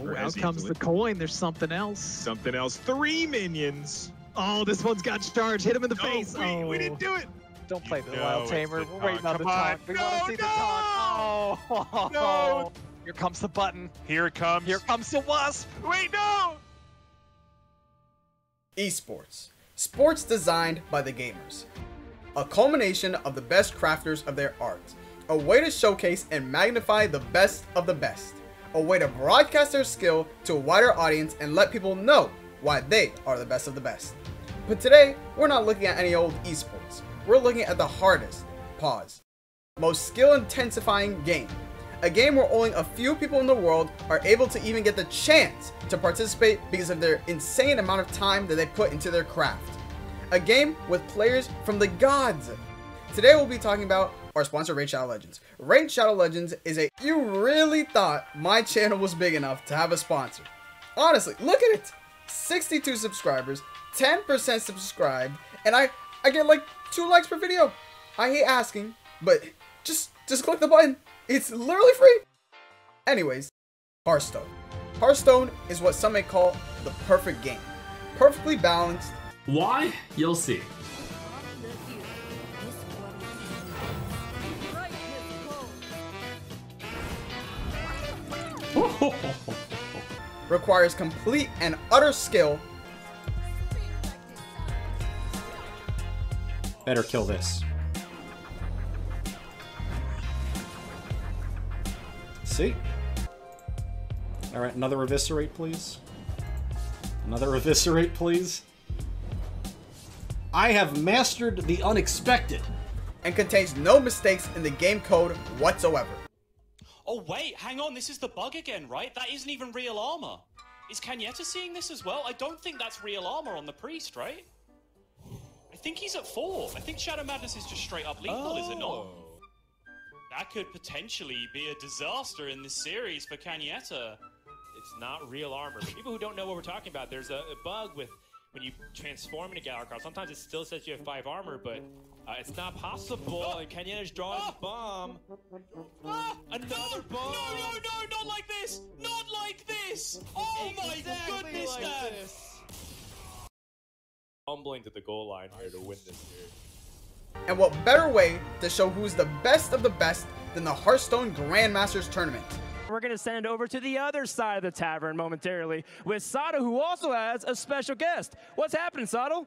Oh, out comes the coin. There's something else. Something else. 3 minions. Oh, this one's got charged. Hit him in the face. We didn't do it. Don't play the Wild Tamer. We're waiting on the Come on. taunt. We want to see the taunt. Oh, No. Here comes the button. Here it comes. Here comes the wasp. Wait, no. Esports. Sports designed by the gamers. A culmination of the best crafters of their art. A way to showcase and magnify the best of the best. A way to broadcast their skill to a wider audience and let people know why they are the best of the best. But today, we're not looking at any old esports. We're looking at the hardest, most skill-intensifying game. A game where only a few people in the world are able to even get the chance to participate because of their insane amount of time that they put into their craft. A game with players from the gods. Today we'll be talking about our sponsor, Raid Shadow Legends. Raid Shadow Legends is a... You really thought my channel was big enough to have a sponsor. Honestly, look at it. 62 subscribers, 10% subscribed, and I get like 2 likes per video. I hate asking, but just click the button. It's literally free. Anyways, Hearthstone. Hearthstone is what some may call the perfect game. Perfectly balanced. Why? You'll see. Requires complete and utter skill. Better kill this. See? Alright, another eviscerate, please. Another eviscerate, please. I have mastered the unexpected. And contains no mistakes in the game code whatsoever. Oh wait, hang on, this is the bug again, right? That isn't even real armor. Is Kanyeta seeing this as well? I don't think that's real armor on the priest, right? I think he's at 4. I think Shadow Madness is just straight up lethal, is it not? That could potentially be a disaster in this series for Kanyeta. It's not real armor. For people who don't know what we're talking about, there's a bug with when you transform into Galakar. Sometimes it still says you have 5 armor, but it's not possible. And Kanyeta's drawing the bomb. Another bomb. No, not like this! Not like this! Oh my goodness, like Dad! Fumbling to the goal line here to win this here. And what better way to show who's the best of the best than the Hearthstone Grandmasters Tournament? We're going to send over to the other side of the tavern momentarily with Sato, who also has a special guest. What's happening, Sato?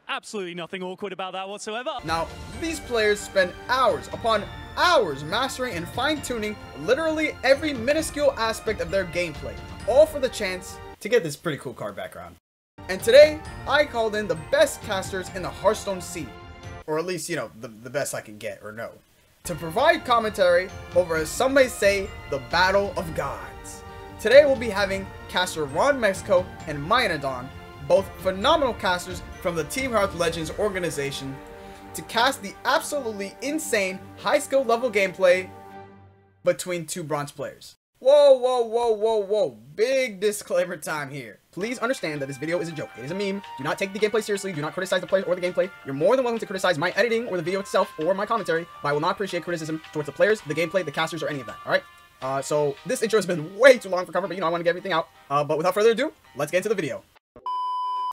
Absolutely nothing awkward about that whatsoever. Now, these players spend hours upon hours mastering and fine-tuning literally every minuscule aspect of their gameplay, all for the chance to get this pretty cool card background. And today, I called in the best casters in the Hearthstone scene, or at least, you know, the best I can get or know, to provide commentary over, as some may say, the Battle of Gods. Today we'll be having caster RonMexico and Mayanadon, both phenomenal casters from the Team Hearth Legends organization, to cast the absolutely insane high skill level gameplay between 2 bronze players. Whoa, big disclaimer time here. Please understand that this video is a joke. It is a meme. Do not take the gameplay seriously. Do not criticize the players or the gameplay. You're more than welcome to criticize my editing or the video itself or my commentary, but I will not appreciate criticism towards the players, the gameplay, the casters, or any of that, alright? So this intro has been way too long for cover, but you know I want to get everything out. But without further ado, let's get into the video.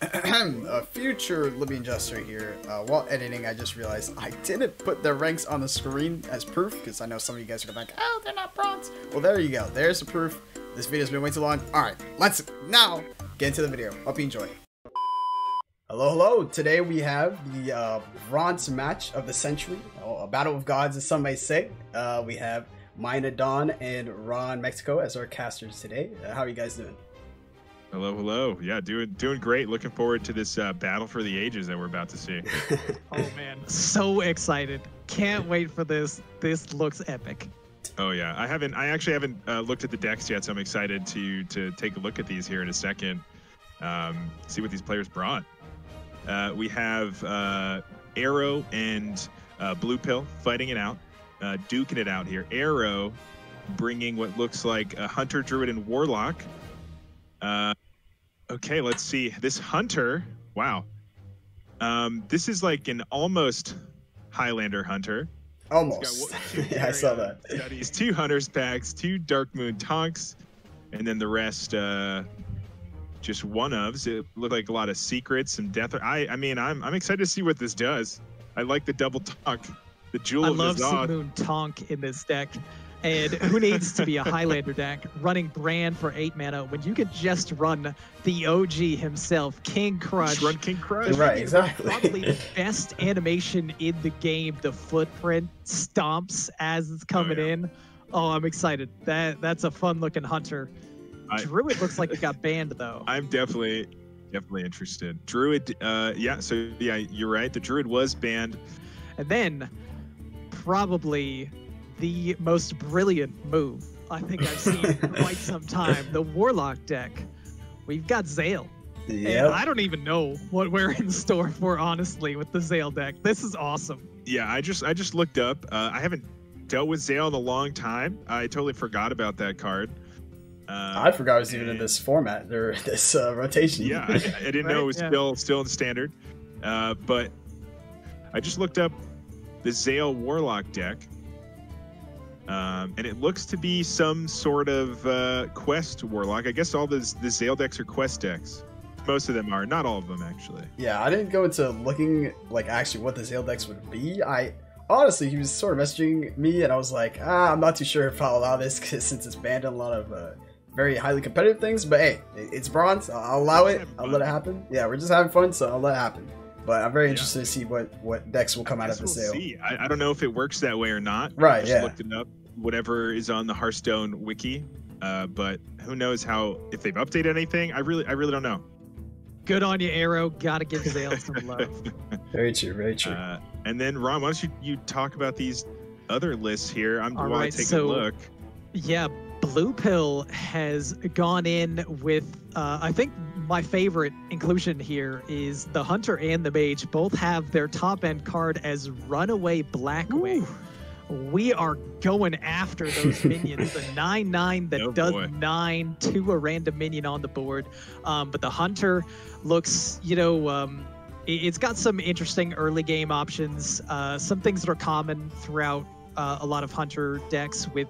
A future LibyanJester here. While editing, I just realized I didn't put their ranks on the screen as proof, because I know some of you guys are like, oh, they're not bronze. Well, there you go. There's the proof. This video's been way too long. Alright, let's now get into the video. Hope you enjoy. Hello. Today we have the bronze match of the century. A battle of gods, as some may say. We have Mayanadon and RonMexico as our casters today. How are you guys doing? Hello. Yeah, doing great. Looking forward to this battle for the ages that we're about to see. Oh man, so excited. Can't wait for this. This looks epic. Oh yeah, I actually haven't looked at the decks yet, so I'm excited to take a look at these here in a second. See what these players brought. We have AERO and Blue Pill fighting it out, duking it out here. AERO bringing what looks like a Hunter, Druid, and Warlock. Okay, let's see. This Hunter, wow. This is like an almost Highlander Hunter. Almost. Yeah, I saw that. Got these 2 Hunters packs, 2 Darkmoon Tonks, and then the rest just one-ofs. It looked like a lot of secrets, some death. I mean, I'm excited to see what this does. I like the double Tonk, the jewel of the Zod. I love Moon Tonk in this deck. And who needs to be a Highlander deck running Brand for 8 mana when you could just run the OG himself, King Crush. Just run King Crush. Right, exactly. Probably the best animation in the game. The footprint stomps as it's coming in. Oh, I'm excited. That's a fun looking Hunter. Druid looks like it got banned though. I'm definitely interested. Druid, yeah. So yeah, you're right. The Druid was banned. And then probably the most brilliant move I think I've seen in quite some time. The Warlock deck. We've got Zale. Yeah. And I don't even know what we're in store for, honestly, with the Zale deck. This is awesome. Yeah, I just looked up. I haven't dealt with Zale in a long time. I totally forgot about that card. I forgot it was even in this format or this rotation. Yeah, I didn't know it was still in standard. But I just looked up the Zale Warlock deck. And it looks to be some sort of quest Warlock. I guess all the Zale decks are quest decks. Most of them are, not all of them actually. Yeah, I didn't go into looking like actually what the Zale decks would be. Honestly, he was sort of messaging me, and I was like, I'm not too sure if I'll allow this since it's banned on a lot of very highly competitive things. But hey, it's bronze. I'll allow it. I'll let it happen. Yeah, we're just having fun, so I'll let it happen. But I'm very interested to see what decks will come out of the Zale. See. I don't know if it works that way or not. Right, I just looked it up. Whatever is on the Hearthstone wiki, but who knows if they've updated anything. I really don't know. Good on you, AERO. Gotta give Zale some love. Very true, very true. And then Ron, why don't you talk about these other lists here? While I take a look. Yeah, Blue Pill has gone in with I think my favorite inclusion here is the Hunter and the Mage both have their top end card as Runaway Blackwing. We are going after those minions. The 9/9 that does 9 to a random minion on the board. But the Hunter looks, it's got some interesting early game options. Some things that are common throughout a lot of Hunter decks with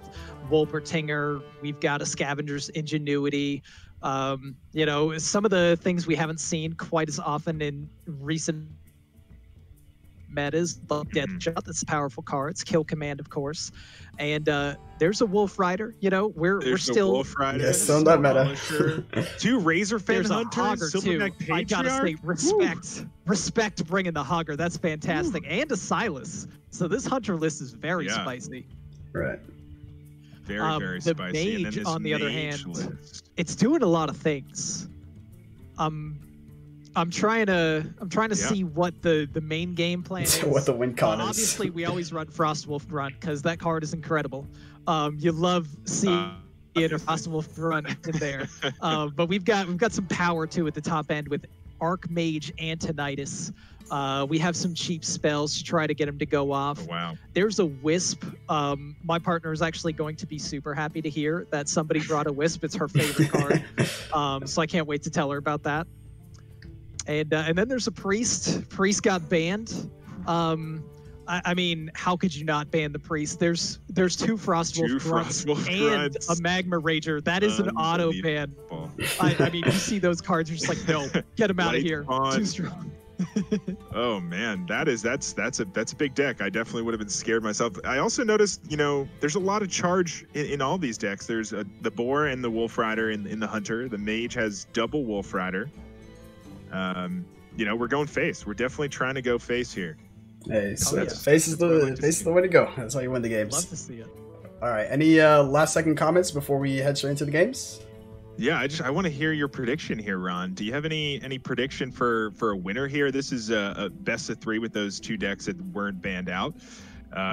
Wolpertinger. We've got a Scavenger's Ingenuity. Some of the things we haven't seen quite as often in recent metas, the Death Shot, that's a powerful card. It's Kill Command, of course. And there's a Wolf Rider. We're still Wolf Rider. Yes, on that meta. 2 Razorfen Hunters, Silverback too. I gotta say, respect bringing the Hogger. That's fantastic. And a Silas. So this Hunter list is very spicy. Right. Very, very the spicy. Mage, on the other hand, it's doing a lot of things. I'm trying to see what the main game plan is. What the win con is. Obviously, we always run Frostwolf Grunt because that card is incredible. You love seeing a Frostwolf Grunt in there. But we've got some power too at the top end with Archmage Antonitis. We have some cheap spells to try to get him to go off. Oh, wow. There's a Wisp. My partner is actually going to be super happy to hear that somebody brought a Wisp. It's her favorite card. So I can't wait to tell her about that. And then there's a Priest. Priest got banned. I mean, how could you not ban the Priest? There's 2 Frostwolf Grunts and a Magma Rager. That is an auto ban. I mean, you see those cards, you're just like, no, get them out of here. Too strong. Oh man, that's a big deck. I definitely would have been scared myself. I also noticed, there's a lot of charge in all these decks. There's the Boar and the Wolf Rider in the Hunter. The Mage has double Wolf Rider. We're going face. We're definitely trying to go face here. Hey, so face is the way to go. That's how you win the games. Love to see it. All right. Any last second comments before we head straight into the games? Yeah, I want to hear your prediction here, Ron. Do you have any prediction for a winner here? This is a best of 3 with those 2 decks that weren't banned out.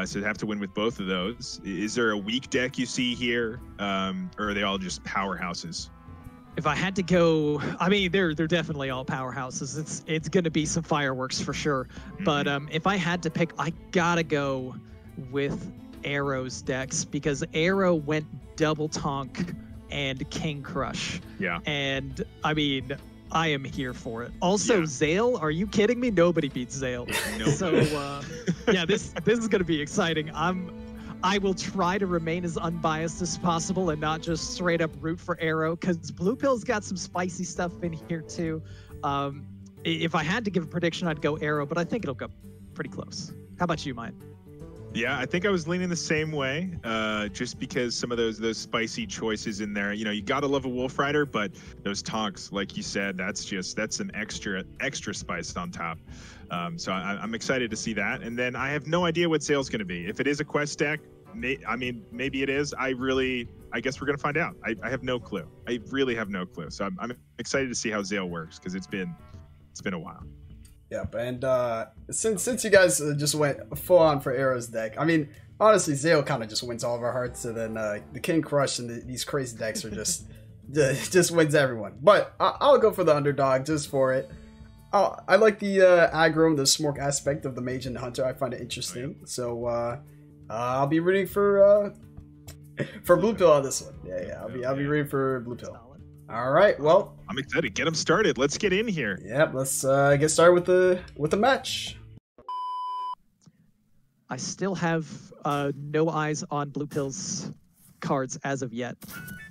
So you have to win with both of those. Is there a weak deck you see here, or are they all just powerhouses? If I had to go, I mean, they're definitely all powerhouses. It's going to be some fireworks for sure. But if I had to pick, I gotta go with AERO's decks because AERO went double Tonk and King Crush. Yeah. And I mean, I am here for it. Also, Yeah. Zale, are you kidding me? Nobody beats Zale. No. So, yeah, this is going to be exciting. I will try to remain as unbiased as possible and not just straight up root for AERO, because Blue Pill's got some spicy stuff in here too. If I had to give a prediction, I'd go AERO, but I think it'll go pretty close. How about you, Mine? Yeah, I think I was leaning the same way, just because some of those spicy choices in there. You know, you gotta love a Wolf Rider, but those tonks, like you said, that's some extra spice on top. So I'm excited to see that. And then I have no idea what Zale's gonna be. If it is a quest deck, I mean, maybe it is. I guess we're gonna find out. I have no clue. I really have no clue. So I'm excited to see how Zale works, because it's been a while. Yep, and since you guys just went full on for AERO's deck, I mean, honestly, Zale kind of just wins all of our hearts, and then the King Crush and these crazy decks are just just wins everyone. But I'll go for the underdog just for it. I like the aggro and the smork aspect of the Mage and the Hunter. I find it interesting, so I'll be rooting for Blue Pill on this one. Yeah, I'll be rooting for Blue Pill. All right, well, I'm excited. Get them started. Let's get in here. Yep, let's get started with the match. I still have no eyes on Blue Pill's cards as of yet.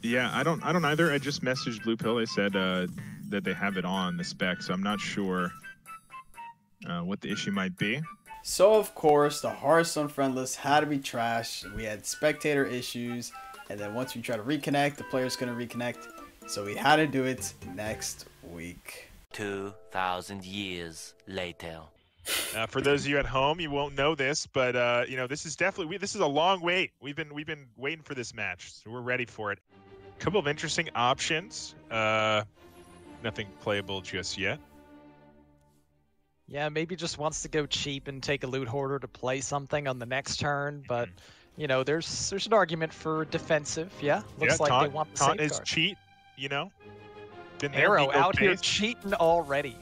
Yeah, I don't either. I just messaged Blue Pill. They said that they have it on the spec, so I'm not sure what the issue might be. So of course, the Hearthstone friend list had to be trashed. We had spectator issues, and then once we try to reconnect, the player's gonna reconnect. So we had to do it next week. 2,000 years later. For those of you at home, you won't know this, but you know, this is definitely this is a long wait. We've been waiting for this match, so we're ready for it. A couple of interesting options. Nothing playable just yet. Yeah, maybe just wants to go cheap and take a loot hoarder to play something on the next turn, but you know, there's an argument for defensive. Yeah, looks like taunt, they want the taunt safeguard. is cheat. You know, been there, AERO out here pace. cheating already.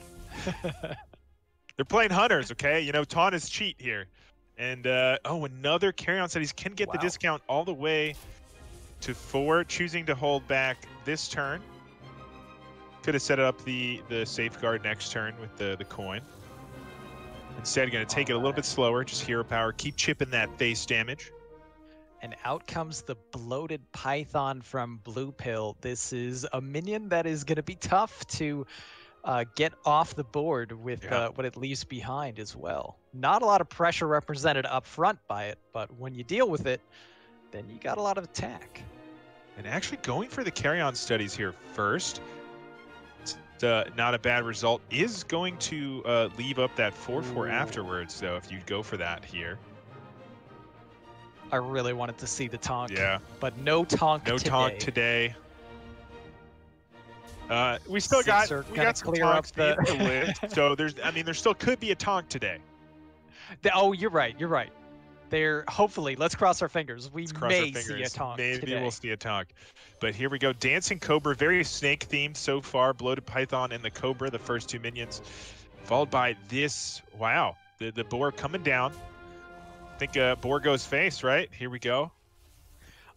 They're playing hunters, okay? You know, taunt is cheat here. And oh, another carry-on studies can get the discount all the way to 4, choosing to hold back this turn. Could have set up the safeguard next turn with the coin. Instead, going to take it a little bit slower, just hero power, keep chipping that face damage. And out comes the bloated python from Blue Pill. This is a minion that is going to be tough to get off the board with what it leaves behind as well. Not a lot of pressure represented up front by it, but when you deal with it, then you got a lot of attack. And actually going for the carry-on studies here first, not a bad result, is going to leave up that 4/4 afterwards, though, if you go for that here. I really wanted to see the tonk. Yeah. But no tonk today. No tonk today. We still got some tonks in the list. So there still could be a tonk today. Oh, you're right. You're right. Hopefully, let's cross our fingers. We may see a tonk Maybe today. we'll see a tonk. But here we go. Dancing Cobra, very snake themed so far. Bloated Python and the Cobra, the first 2 minions. Followed by this. Wow. The boar coming down. I think boar goes face, right? Here we go.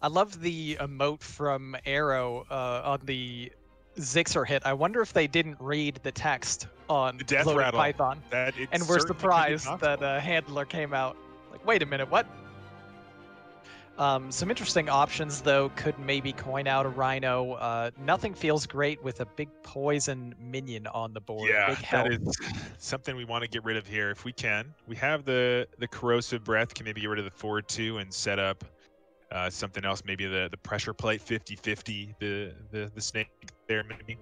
I love the emote from AERO on the Zixer hit. I wonder if they didn't read the text on The death Bloated rattle. Python. And we're surprised that a handler came out. Like, wait a minute, what? Some interesting options, though, could maybe coin out a Rhino. Nothing feels great with a big poison minion on the board. Yeah, big that is something we want to get rid of here if we can. We have the corrosive breath, can maybe get rid of the 4/2 and set up something else, maybe the pressure plate 50/50, the snake there maybe.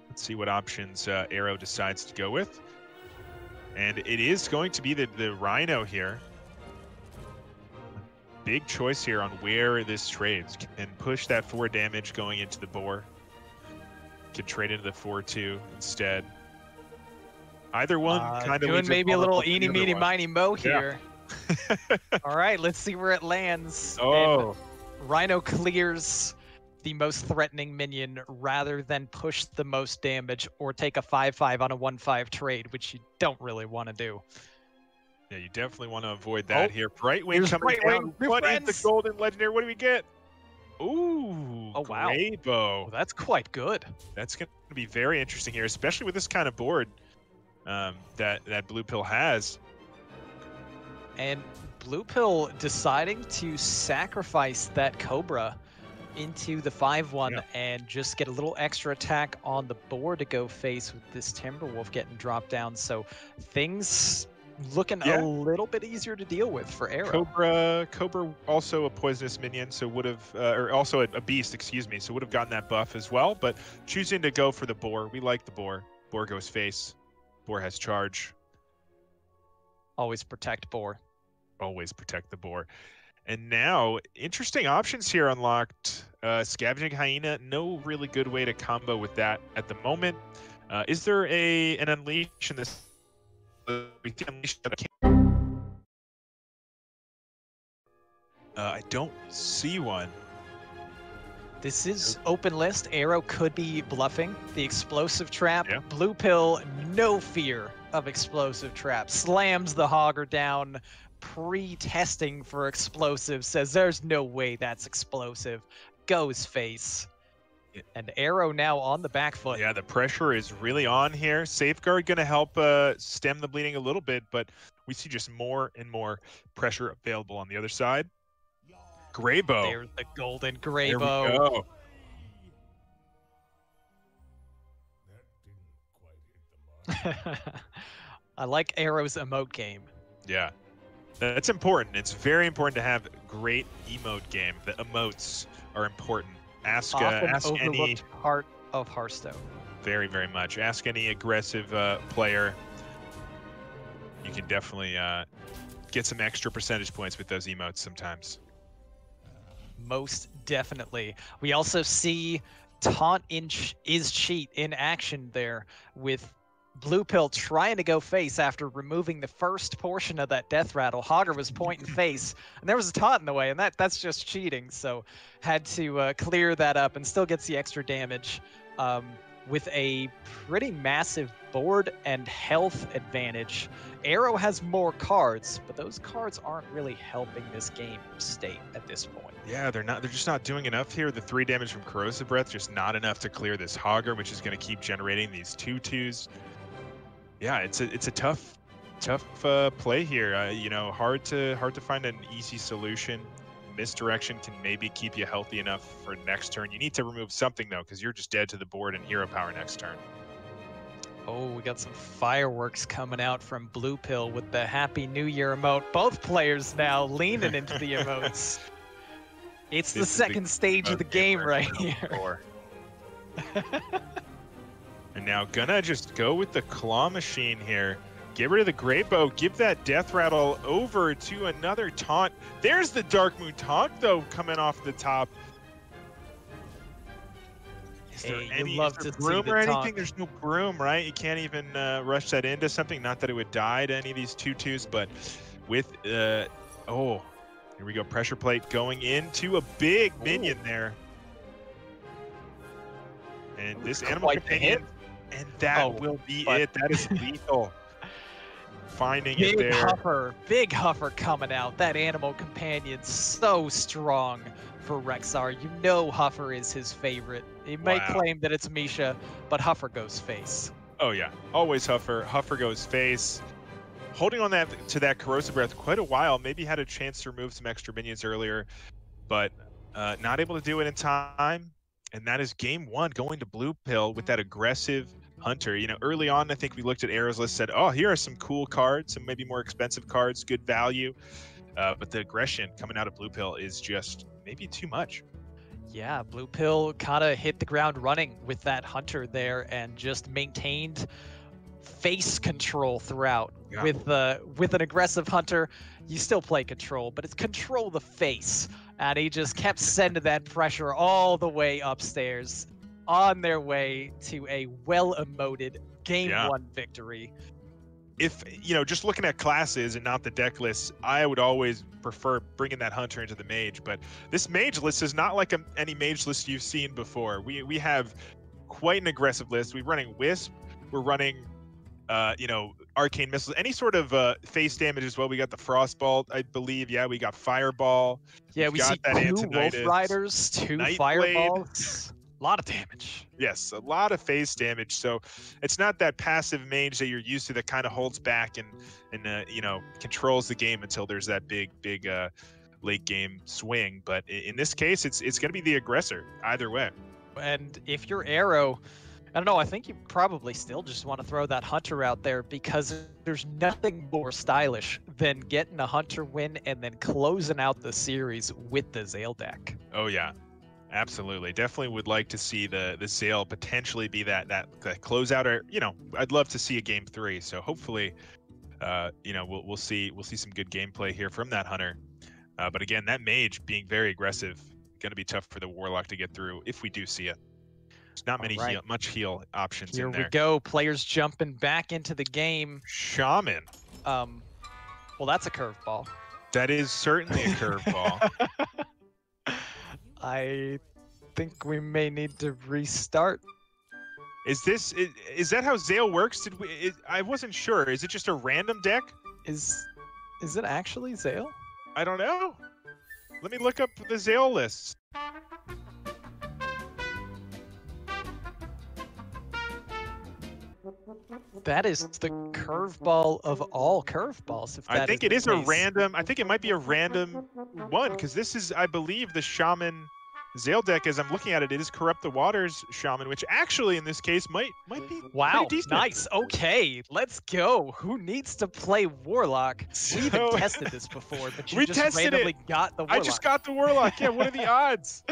Let's see what options AERO decides to go with. And it is going to be the Rhino here. Big choice here on where this trades. Can push that 4 damage going into the boar. Can trade into the 4/2 instead. Either one kind of doing maybe a little eeny, meeny, miny, mo Yeah. here. All right, let's see where it lands. Oh. And Rhino clears the most threatening minion rather than push the most damage or take a 5/5 on a 1/5 trade, which you don't really want to do. Yeah, you definitely want to avoid that here. Brightwing coming Brightwing, down. What is the golden legendary? What do we get? Ooh, Oh, wow. Graybo. Oh, that's quite good. That's going to be very interesting here, especially with this kind of board that Blue Pill has. And Blue Pill deciding to sacrifice that Cobra into the 5/1 and just get a little extra attack on the board to go face with this Timberwolf getting dropped down. So things looking a little bit easier to deal with for AERO. Cobra also a poisonous minion, so would have, or also a beast, excuse me, so would have gotten that buff as well. But choosing to go for the boar, we like the boar. Boar goes face. Boar has charge. Always protect boar. Always protect the boar. And now, interesting options here unlocked. Scavenging Hyena, no really good way to combo with that at the moment. Is there an unleash in this? We can unleash that. I don't see one. This is open list. AERO could be bluffing the explosive trap. Blue Pill, no fear of explosive trap. Slams the Hogger down, pre-testing for explosive. Says there's no way that's explosive. Goes face. And AERO now on the back foot. Yeah, the pressure is really on here. Safeguard going to help stem the bleeding a little bit, but we see just more and more pressure available on the other side. Graybo. There's the golden Graybo. There we go. I like AERO's emote game. Yeah, that's important. It's very important to have great emote game. The emotes are important. Ask Often any overlooked part of Hearthstone. Very, very much. Ask any aggressive player. You can definitely get some extra percentage points with those emotes sometimes. Most definitely. We also see Taunt is Cheat in action there with Blue Pill trying to go face after removing the first portion of that death rattle. Hogger was pointing face, and there was a taunt in the way, and that's just cheating. So had to clear that up and still gets the extra damage with a pretty massive board and health advantage. AERO has more cards, but those cards aren't really helping this game state at this point. Yeah, they're just not doing enough here. The 3 damage from Corrosive Breath, just not enough to clear this Hogger, which is going to keep generating these 2/2s. Yeah, it's a tough play here. You know, hard to find an easy solution. Misdirection can maybe keep you healthy enough for next turn. You need to remove something though, because you're just dead to the board and hero power next turn. Oh, we got some fireworks coming out from Blue Pill with the Happy New Year emote. Both players now leaning into the emotes. It's the second stage of the game right here. And now gonna just go with the claw machine here. Get rid of the Graybo, give that death rattle over to another taunt. There's the Darkmoon taunt though coming off the top. Is there any broom or anything? There's no broom, right? You can't even rush that into something. Not that it would die to any of these 2/2s, but with oh, here we go. Pressure plate going into a big minion there. And this animal companion, and that will be it. That is lethal. Finding it there. Big Huffer coming out. That animal companion so strong for Rexar. You know Huffer is his favorite. He may claim that it's Misha, but Huffer goes face. Oh yeah, always Huffer. Huffer goes face. Holding on to that Corrosive Breath quite a while. Maybe had a chance to remove some extra minions earlier, but not able to do it in time. And that is game 1 going to Blue Pill with that aggressive Hunter. You know, early on, I think we looked at AERO's list, said, oh, here are some cool cards, some maybe more expensive cards, good value. But the aggression coming out of Blue Pill is just maybe too much. Yeah, Blue Pill kind of hit the ground running with that Hunter there and just maintained face control throughout. Yeah. With an aggressive Hunter, you still play control, but it's control the face. And he just kept sending that pressure all the way upstairs on their way to a well-emoted Game 1 victory. If, you know, just looking at classes and not the deck lists, I would always prefer bringing that Hunter into the Mage. But this Mage list is not like any Mage list you've seen before. We have quite an aggressive list. We're running Wisp. We're running you know, arcane missiles, any sort of face damage as well. We got the Frostbolt, I believe. Yeah, we got Fireball. Yeah, We've we got see that 2 Wolf Antonitis, Riders, 2 Nightblade. Fireballs. A lot of damage. Yes, a lot of face damage. So it's not that passive mage that you're used to that kind of holds back and you know, controls the game until there's that big late game swing. But in this case, it's going to be the aggressor either way. And if you're AERO, I don't know, I think you probably still just want to throw that Hunter out there because there's nothing more stylish than getting a Hunter win and then closing out the series with the Zale deck. Oh yeah, absolutely. Definitely would like to see the Zale potentially be that closeout. Or, you know, I'd love to see a game 3. So hopefully, you know, we'll see some good gameplay here from that Hunter. But again, that mage being very aggressive, going to be tough for the Warlock to get through if we do see it. There's not many much heal options Here in there. we go. Players jumping back into the game. Shaman. Well, that's a curveball. That is certainly a curveball. I think we may need to restart. Is that how Zale works? I wasn't sure. Is it just a random deck? Is it actually Zale? I don't know. Let me look up the Zale lists. That is the curveball of all curveballs. If that I think it is a random. I think it might be a random one because this is, I believe, the Shaman Zale deck. As I'm looking at it, it is Corrupt the Waters Shaman, which actually in this case might be wow, pretty decent. Nice. Okay, let's go. Who needs to play Warlock? We even tested this before, but you just randomly got the Warlock. I just got the Warlock. Yeah, what are the odds?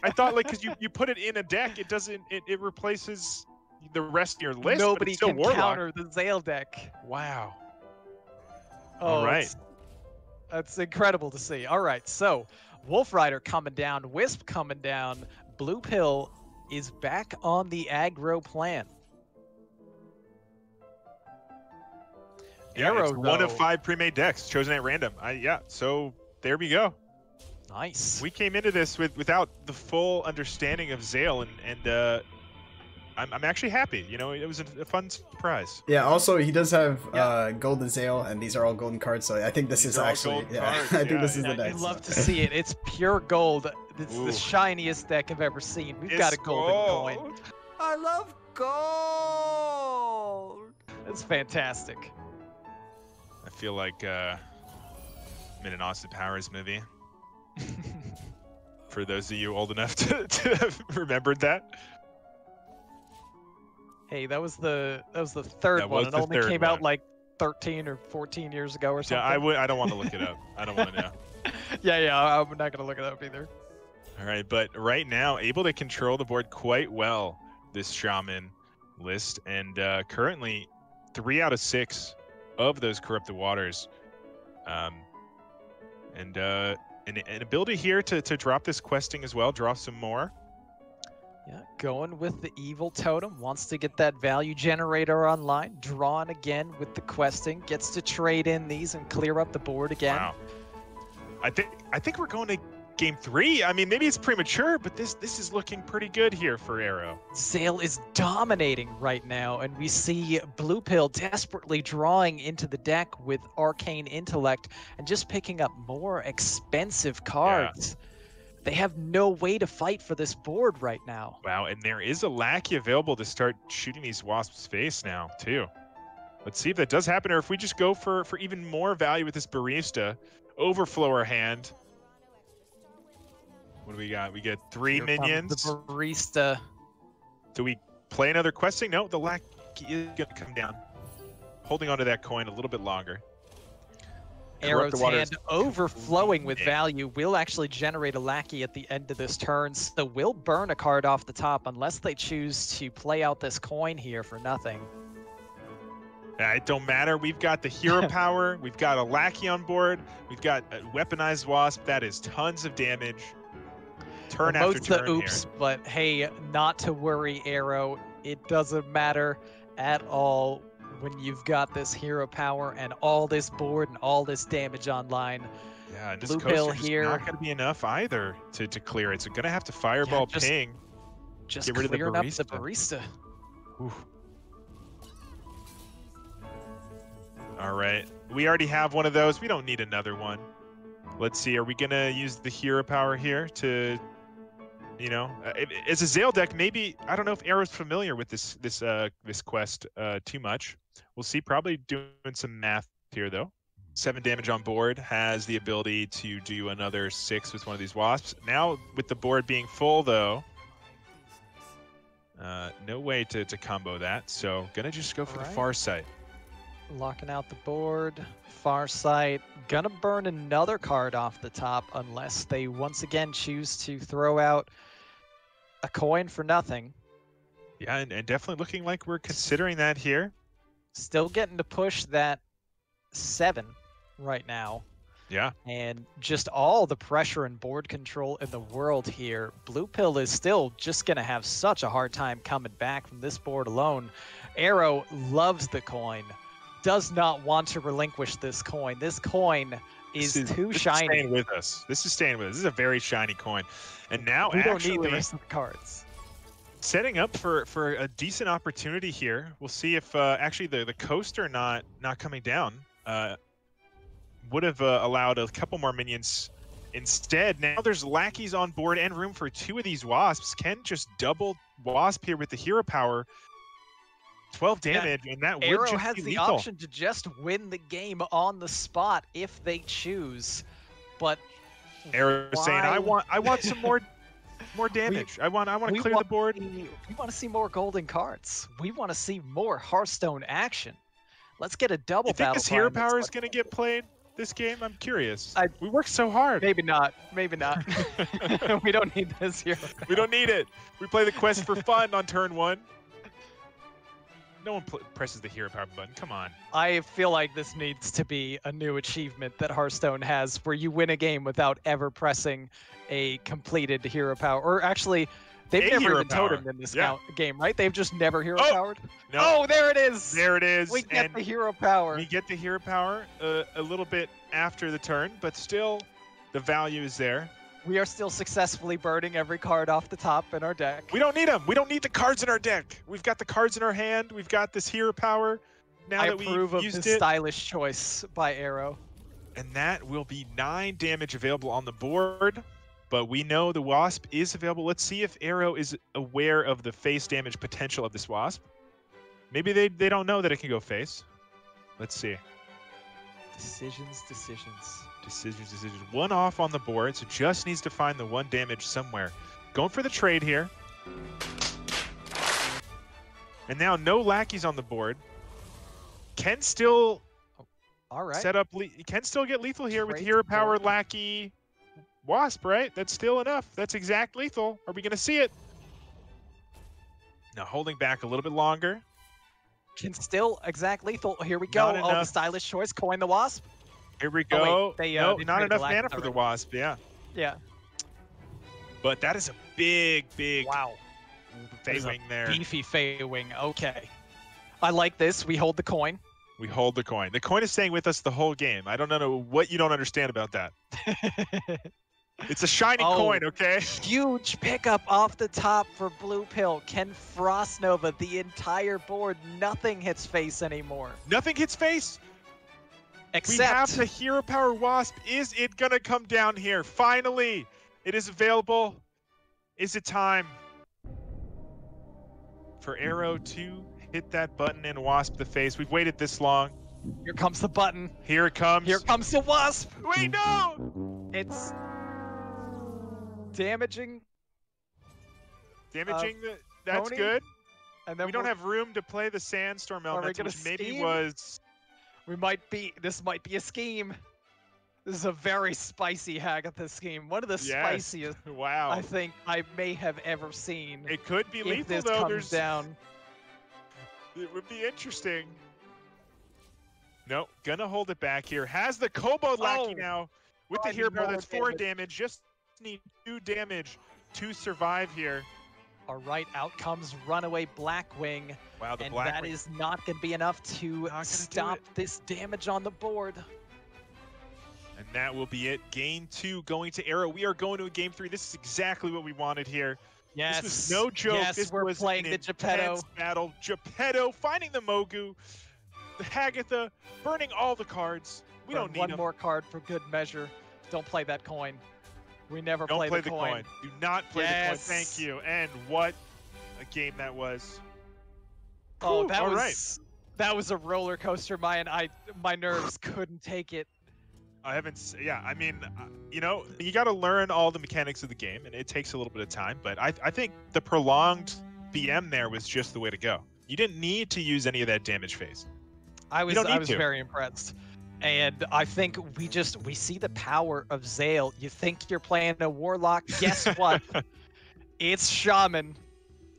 I thought like because you put it in a deck, it doesn't. It replaces the rest of your list. Nobody but it's still can Warlock. counter the Zale deck. Wow. Oh, all right. That's incredible to see. All right, so Wolf Rider coming down, Wisp coming down, Blue Pill is back on the aggro plan. Yeah, AERO, it's one of 5 pre-made decks chosen at random. Yeah, so there we go. Nice. We came into this without the full understanding of Zale, and I'm actually happy. You know, it was a fun surprise. Yeah. Also, he does have golden Zale, and these are all golden cards. So I think this is actually cards, I think this is the deck. I'd love to see it. It's pure gold. It's the shiniest deck I've ever seen. We've got a golden coin. I love gold. That's fantastic. I feel like I'm in an Austin Powers movie. For those of you old enough to have remembered that. Hey, that was the third one. It only came out like 13 or 14 years ago or something. Yeah, I don't want to look it up. I don't want to know. yeah, I'm not gonna look it up either. All right, but right now able to control the board quite well, this Shaman list, and currently 3 out of 6 of those Corrupted Waters, and an ability here to drop this questing as well, draw some more. Yeah, going with the Evil Totem, wants to get that value generator online, drawn again with the questing, gets to trade in these and clear up the board again. Wow. I think we're going to game 3. I mean, maybe it's premature, but this is looking pretty good here for AERO. Zale is dominating right now, and we see Blue Pill desperately drawing into the deck with Arcane Intellect and just picking up more expensive cards. Yeah. They have no way to fight for this board right now. Wow, and there is a Lackey available to start shooting these Wasps face now, too. Let's see if that does happen, or if we just go for even more value with this Barista. Overflow our hand. What do we got? We get 3 minions. The Barista. Do we play another questing? No, the Lackey is going to come down. Holding onto that coin a little bit longer. AERO's hand overflowing with value will actually generate a Lackey at the end of this turn, so we'll burn a card off the top unless they choose to play out this coin here for nothing. It don't matter. We've got the hero power. We've got a Lackey on board. We've got a weaponized Wasp. That is tons of damage. Turn after turn oops, here. But hey, not to worry, AERO. It doesn't matter at all when you've got this hero power and all this board and all this damage online. Yeah, and this Blue Pill coaster's here. not going to be enough either to clear it. So going to have to fireball ping. Just get rid of the clearing Barista. up the Barista. Ooh. All right. We already have one of those. We don't need another one. Let's see. Are we going to use the hero power here to, you know, as a Zale deck, maybe, I don't know if AERO's familiar with this quest too much. We'll see. Probably doing some math here, though. 7 damage on board, has the ability to do another 6 with one of these wasps. Now, with the board being full, though, no way to combo that. So, gonna just go for the far sight. Locking out the board. Far sight. Gonna burn another card off the top unless they once again choose to throw out a coin for nothing. Yeah, and definitely looking like we're considering that here. Still getting to push that 7 right now. Yeah. And just all the pressure and board control in the world here. Blue Pill is still just going to have such a hard time coming back from this board alone. AERO loves the coin. Does not want to relinquish this coin. This coin is too shiny. This is staying with us. This is staying with us. This is a very shiny coin. And now we actually don't need the rest of the cards. Setting up for a decent opportunity here. We'll see if actually the coaster not coming down would have allowed a couple more minions. Instead, now there's lackeys on board and room for 2 of these wasps. Can just double wasp here with the hero power. 12 damage, and that would AERO just has be the lethal. option to just win the game on the spot if they choose, but AERO saying, I want some more damage. I want to clear the board. We want to see more golden cards. We want to see more Hearthstone action. Let's get a double battle. You think this hero power is going to get played this game? I'm curious. We worked so hard. Maybe not. Maybe not. We don't need this hero. We don't need it. We play the quest for fun on turn 1. No one presses the hero power button. Come on. I feel like this needs to be a new achievement that Hearthstone has, where you win a game without ever pressing a completed hero power. Or actually, they've never even totemed in this game, right? They've just never hero powered. No. Oh, there it is. There it is. We get the hero power. We get the hero power a little bit after the turn, but still, the value is there. We are still successfully burning every card off the top in our deck. We don't need them. We don't need the cards in our deck. We've got the cards in our hand. We've got this hero power. Now I that we've approve of used this it. stylish choice by AERO. And that will be 9 damage available on the board. But we know the Wasp is available. Let's see if AERO is aware of the face damage potential of this Wasp. Maybe they don't know that it can go face. Let's see. Decisions. Decisions. 1 off on the board, so just needs to find the 1 damage somewhere. Going for the trade here. And now no lackeys on the board. Can still set up. Can still get lethal here with hero power, lackey, wasp, right? That's still enough. That's exact lethal. Are we going to see it? Now holding back a little bit longer. Can still exact lethal. Here we go. Oh, the stylish choice. Coin the wasp. Here we go. Oh, wait, no, not enough mana for the wasp. Yeah. Yeah. But that is a big. Wow. Fey-wing there. Beefy Fey-wing. Okay. I like this. We hold the coin. We hold the coin. The coin is staying with us the whole game. I don't know what you don't understand about that. It's a shiny coin, okay? Huge pickup off the top for Blue Pill. Can Frost Nova the entire board? Nothing hits face anymore. Nothing hits face? Except we have the hero power wasp. Is it gonna come down here? Finally, it is available. Is it time for AERO to hit that button and wasp the face? We've waited this long. Here comes the button. Here it comes. Here comes the wasp. Wait, no! It's damaging. That's Pony? good. And then we don't have room to play the Sandstorm element, which maybe scheme? was. This might be a scheme. This is a very spicy Hagatha scheme. One of the spiciest I think I may have ever seen. It could be lethal, if this though. comes down. It would be interesting. No, gonna hold it back here. Has the Kobold Lackey now with the hero power. That's 4 damage. Just need 2 damage to survive here. All right, out comes Runaway Blackwing. Wow, the and Blackwing. that is not going to be enough to stop this damage on the board. And that will be it. Game 2 going to AERO. We are going to a game 3. This is exactly what we wanted here. Yes. This was no joke. Yes, this we're was playing an the Geppetto intense battle. Geppetto finding the Mogu. Hagatha, burning all the cards. We don't need one them. more card for good measure. Don't play that coin. We never Don't play the coin. Do not play the coin. Yes. Thank you. And what a game that was. Oh, Whew, that all was right. that was a roller coaster, Mayan. My nerves couldn't take it. I haven't. Yeah, I mean, you know, you got to learn all the mechanics of the game, and it takes a little bit of time. But I think the prolonged BM there was just the way to go. You didn't need to use any of that damage phase. I was very impressed. And I think we see the power of Zale. You think you're playing a Warlock? Guess what? It's Shaman.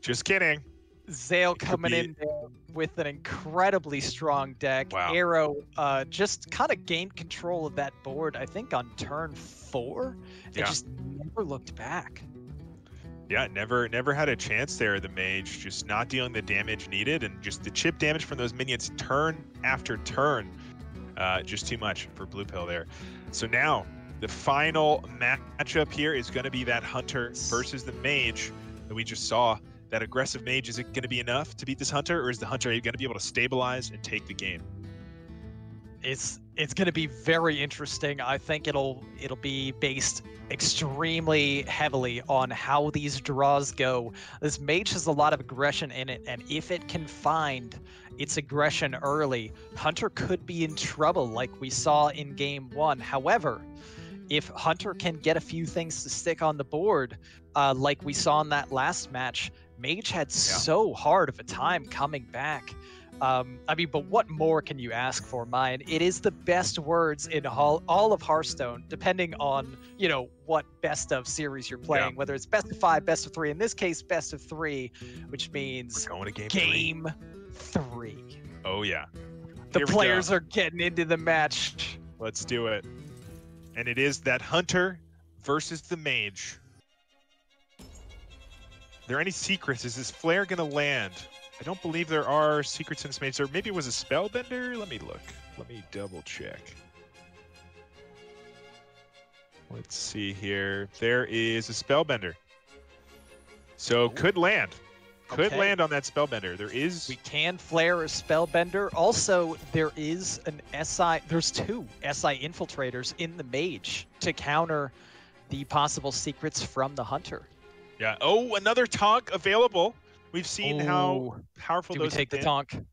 Just kidding. Zale coming in there with an incredibly strong deck. Wow. AERO just kind of gained control of that board, I think, on turn 4. They just never looked back. Yeah, never had a chance there. The mage just not dealing the damage needed, and just the chip damage from those minions turn after turn. Just too much for Blue Pill there. So now the final matchup here is going to be that Hunter versus the Mage that we just saw. That aggressive Mage, is it going to be enough to beat this Hunter, or is the Hunter going to be able to stabilize and take the game? It's going to be very interesting. I think it'll be based extremely heavily on how these draws go. This Mage has a lot of aggression in it, and if it can find its aggression early, Hunter could be in trouble like we saw in game 1. However, if Hunter can get a few things to stick on the board, like we saw in that last match, Mage had so hard of a time coming back. I mean, but what more can you ask for, Mayan? It is the best words in all of Hearthstone, depending on, you know, what best of series you're playing, whether it's best of 5, best of 3, in this case, best of 3, which means we're going to game 3. Oh, yeah. The players are getting into the match. Let's do it. And it is that Hunter versus the Mage. Are there any secrets? Is this flare going to land? I don't believe there are secrets in this Mage. Or maybe it was a Spellbender? Let me look. Let me double check. Let's see here. There is a Spellbender. So could land. Could land on that Spellbender. There is... We can flare a Spellbender. Also, there is an SI... There's 2 SI Infiltrators in the Mage to counter the possible secrets from the Hunter. Yeah. Oh, another Tonk available. We've seen how powerful those do we take the Tonk?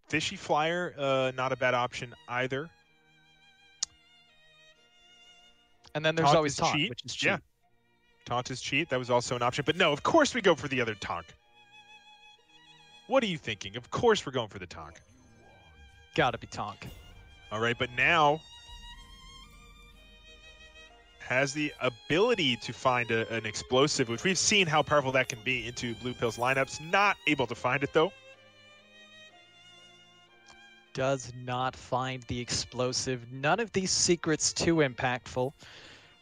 Fishy Flyer, not a bad option either. And then there's always Taunt, which is cheap. Yeah. Taunt is cheap. That was also an option. But no, of course we go for the other Tonk. What are you thinking? Of course we're going for the Tonk. Gotta be Tonk. All right, but now has the ability to find an explosive, which we've seen how powerful that can be into Blue Pill's lineups. Not able to find it, though. Does not find the explosive. None of these secrets too impactful.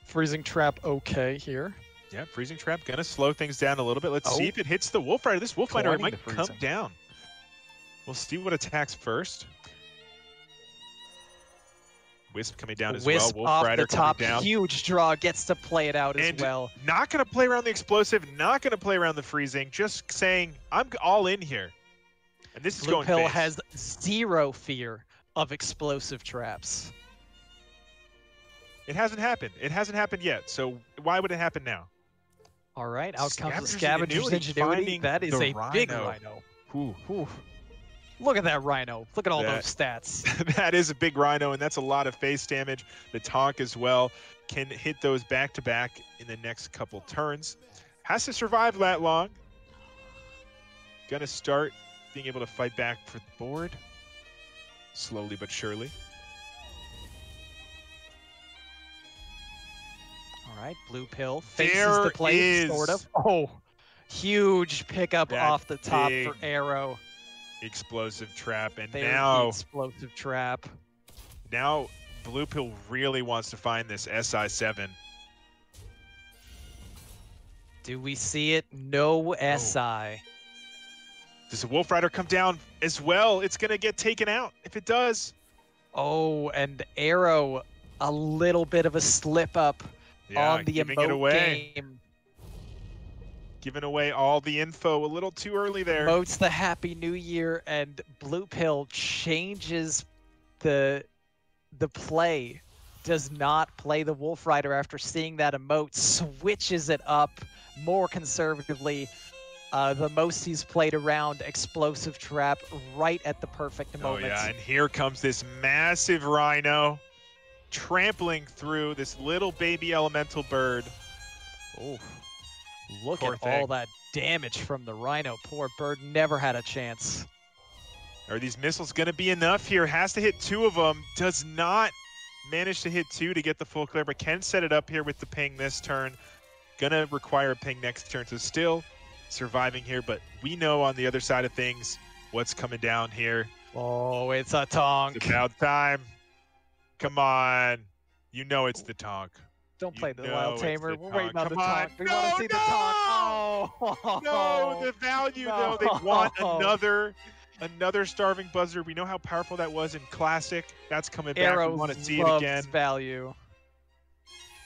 Freezing Trap okay here. Yeah, Freezing Trap gonna slow things down a little bit. Let's see if it hits the Wolf Rider. This Wolf Rider might come down. We'll see what attacks first. Wisp coming down as well. Wolf Rider coming down. Huge draw, gets to play it out as well. Not gonna play around the explosive, not gonna play around the freezing, just saying, I'm all in here. And this is going Blue Pill face. has 0 fear of explosive traps. It hasn't happened. It hasn't happened yet. So why would it happen now? All right, out comes the Scavenger's Ingenuity. That is a big Rhino. Ooh. Look at that Rhino. Look at all those stats. That is a big Rhino, and that's a lot of face damage. The Tonk as well can hit those back-to-back in the next couple turns. Has to survive that long. Gonna start being able to fight back for the board. Slowly but surely. All right, Blue Pill faces the plate, sort of. Oh, huge pickup off the top for AERO. Explosive trap, and There's now the explosive trap. Now Blue Pill really wants to find this SI7. Do we see it? No SI. Does the Wolf Rider come down as well? It's gonna get taken out if it does. Oh, and AERO, a little bit of a slip up on the emote game. Giving away all the info a little too early there. Promotes the Happy New Year, and Blue Pill changes the play. Does not play the Wolf Rider after seeing that emote. Switches it up more conservatively. The most he's played around, Explosive Trap, right at the perfect moment. Oh yeah, and here comes this massive Rhino trampling through this little baby elemental bird. Oh, look Poor at thing. all that damage from the Rhino. Poor bird never had a chance. Are these missiles going to be enough here? Has to hit 2 of them. Does not manage to hit 2 to get the full clear, but can set it up here with the ping this turn. Gonna require a ping next turn, so still surviving here, but we know on the other side of things what's coming down here. Oh, it's a tonk. It's about time. Come on. You know it's the tonk. Don't play the know Wild it's Tamer. the We're tonk. waiting on the Come on. tonk. We want to see the tonk. Oh, No, the value though. They want another Starving Buzzer. We know how powerful that was in Classic. That's coming back. AERO We want to see it loves again. value.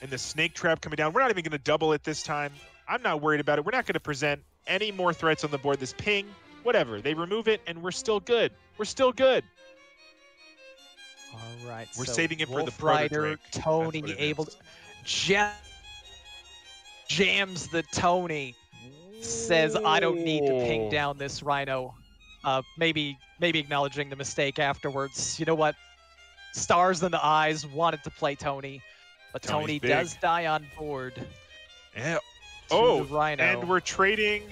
And the Snake Trap coming down. We're not even going to double it this time. I'm not worried about it. We're not going to present any more threats on the board. This ping, whatever. They remove it, and we're still good. We're still good. All right. We're so saving it for the Wolf Proto Rider, Drake. Tony That's what it able is. to jams the Tony. Says I don't need to ping down this Rhino. Maybe acknowledging the mistake afterwards. You know what? Stars in the eyes, wanted to play Tony, but Tony's Tony big. does die on board. Yeah. To Oh, the Rhino. and we're trading.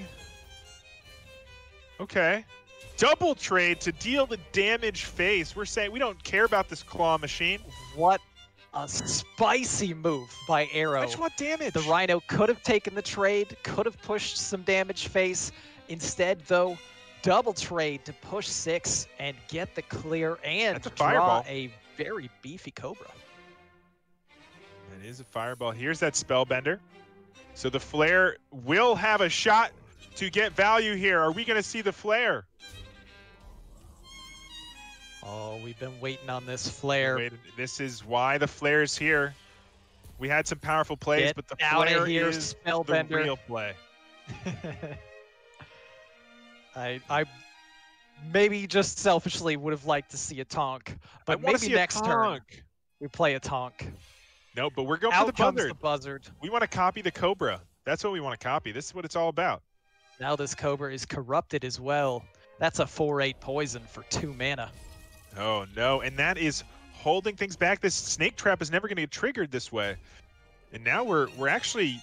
Okay. Double trade to deal the damage face. We're saying we don't care about this claw machine. What a spicy move by AERO. I just want damage. The Rhino could have taken the trade, could have pushed some damage face. Instead, though, double trade to push 6 and get the clear and That's a draw fireball. a very beefy Cobra. That is a fireball. Here's that Spellbender. So the Flare will have a shot to get value here. Are we going to see the Flare? Oh, we've been waiting on this flare. Wait, this is why the Flare is here. We had some powerful plays, Get but the outta Flare here, is Spellbender. the real play. I maybe just selfishly would have liked to see a tonk, but I wanna maybe see a next turn tonk. we play a tonk. No, but we're going Out for the comes Buzzard. the Buzzard. We want to copy the Cobra. That's what we want to copy. This is what it's all about. Now this Cobra is corrupted as well. That's a 4/8 poison for 2 mana. Oh no, and that is holding things back. This Snake Trap is never going to get triggered this way. And now we're actually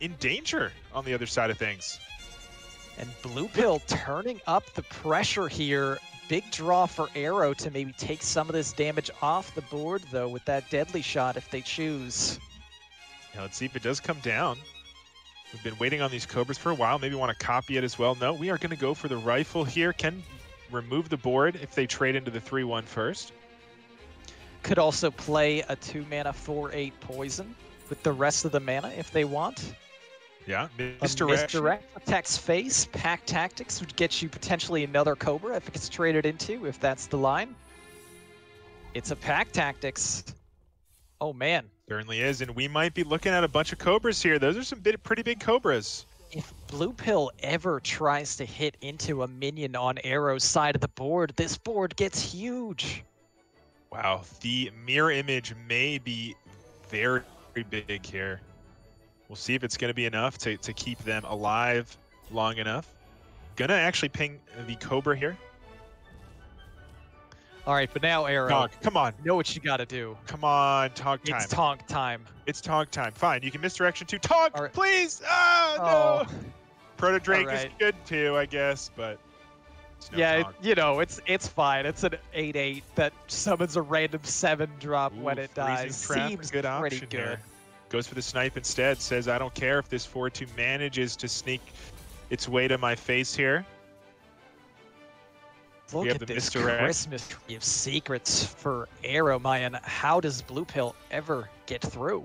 in danger on the other side of things. And Blue Pill turning up the pressure here. Big draw for AERO to maybe take some of this damage off the board, though, with that deadly shot if they choose. Now let's see if it does come down. We've been waiting on these Cobras for a while. Maybe want to copy it as well. No, we are going to go for the rifle here. Can remove the board if they trade into the 3/1 first. Could also play a 2 mana 4/8 poison with the rest of the mana if they want. Yeah, A misdirect. misdirect protects face. Pack Tactics would get you potentially another Cobra if it gets traded into, if that's the line. It's a Pack Tactics. Oh man. Certainly is, and we might be looking at a bunch of Cobras here. Those are some pretty big Cobras. If Blue Pill ever tries to hit into a minion on AERO's side of the board, this board gets huge. Wow, the mirror image may be very big here. We'll see if it's going to be enough to keep them alive long enough. Gonna actually ping the Cobra here. All right, but now AERO, Tonk, come on. you know what you got to do. Come on, Tonk time. It's Tonk time. It's Tonk time. Fine, you can misdirection to Tonk, All right. please. Oh, no. Proto Drake All is right. good too, I guess, but it's no Yeah, Tonk. you know, it's fine. It's an 8/8 that summons a random 7 drop when Ooh, it Freezing dies. Trap, Seems good pretty option good. here. Goes for the snipe instead. Says, I don't care if this 4/2 manages to sneak its way to my face here. Look have at the this misdirect. Christmas tree of secrets for AERO, Mayan. How does Blue Pill ever get through?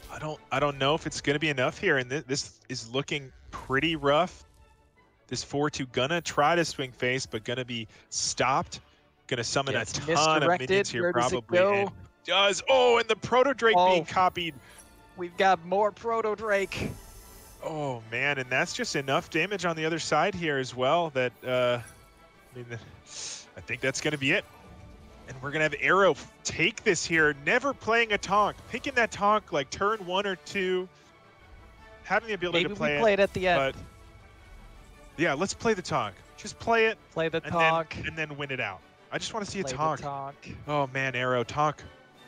I don't know if it's going to be enough here, and this is looking pretty rough. This 4/2 gonna try to swing face, but gonna be stopped. Gonna summon a Gets ton of minions misdirected. here, Where does it probably. go? And does. Oh, and the Proto Drake being copied. We've got more Proto Drake. Oh man, and that's just enough damage on the other side here as well that I think that's gonna be it. And we're gonna have AERO take this here, never playing a Tonk, picking that Tonk like turn 1 or 2, having the ability to play it. Maybe we play it at the end. But yeah, let's play the Tonk. Just play it. Play the Tonk. And then win it out. I just want to see a Play Tonk. the Tonk. Oh man, AERO, Tonk.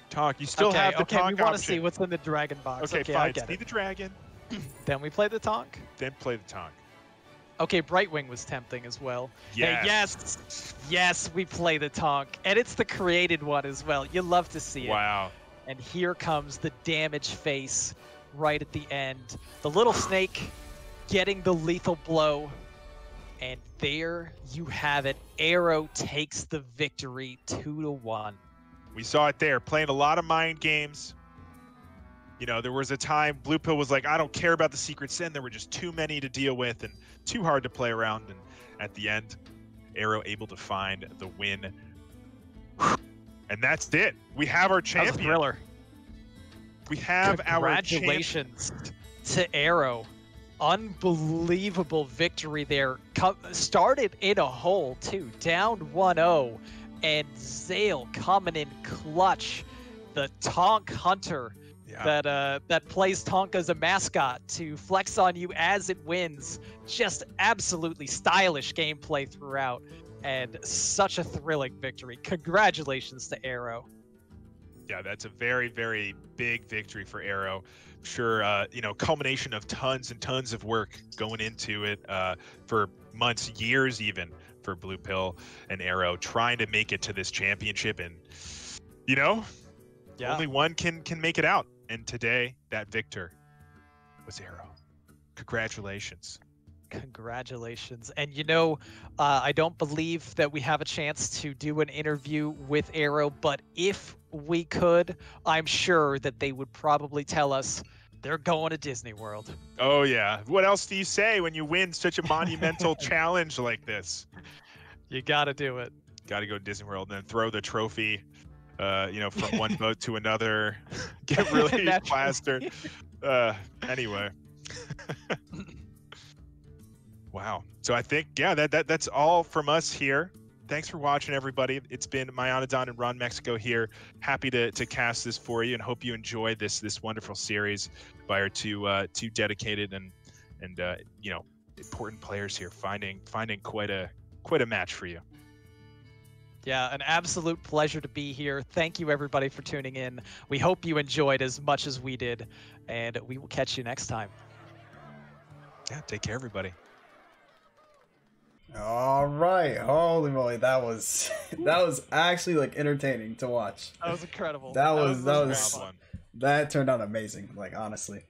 Tonk. You still have the Tonk we want to option. see what's in the dragon box. Okay, I fine. get See it. the dragon. Then we play the Tonk. Then play the Tonk. Okay, Brightwing was tempting as well. Yes. Hey, yes, we play the Tonk. And it's the created one as well. You love to see it. Wow. And here comes the damage face right at the end. The little snake getting the lethal blow. And there you have it. AERO takes the victory 2-1. We saw it there, playing a lot of mind games. You know, there was a time Blue Pill was like, I don't care about the Secret Sin. There were just too many to deal with and too hard to play around. And at the end, AERO able to find the win. And that's it. We have our champion. That was a thriller. We have our champion. Congratulations to AERO. Unbelievable victory there. Started in a hole, too. Down 1-0. And Zale coming in clutch. The Tonk Hunter. Yeah. That plays Tonk as a mascot to flex on you as it wins. Just absolutely stylish gameplay throughout, and such a thrilling victory. Congratulations to AERO. Yeah, that's a very, very big victory for AERO. I'm sure, you know, culmination of tons and tons of work going into it for months, years even, for Blue Pill and AERO trying to make it to this championship, and you know, only one can make it out. And today, that victor was AERO. Congratulations. Congratulations. And you know, I don't believe that we have a chance to do an interview with AERO, but if we could, I'm sure that they would probably tell us they're going to Disney World. Oh yeah. What else do you say when you win such a monumental challenge like this? You got to do it. Got to go to Disney World and then throw the trophy you know, from one boat to another, get really plastered. Anyway. Wow. So I think, yeah, that's all from us here. Thanks for watching, everybody. It's been Mayanadon and RonMexico here. Happy to cast this for you, and hope you enjoy this wonderful series by our two dedicated and you know, important players here, finding quite a match for you. Yeah, an absolute pleasure to be here. Thank you, everybody, for tuning in. We hope you enjoyed as much as we did, and we will catch you next time. Yeah, take care, everybody. All right, holy moly, that was actually like entertaining to watch. That was incredible. That turned out amazing. Like honestly.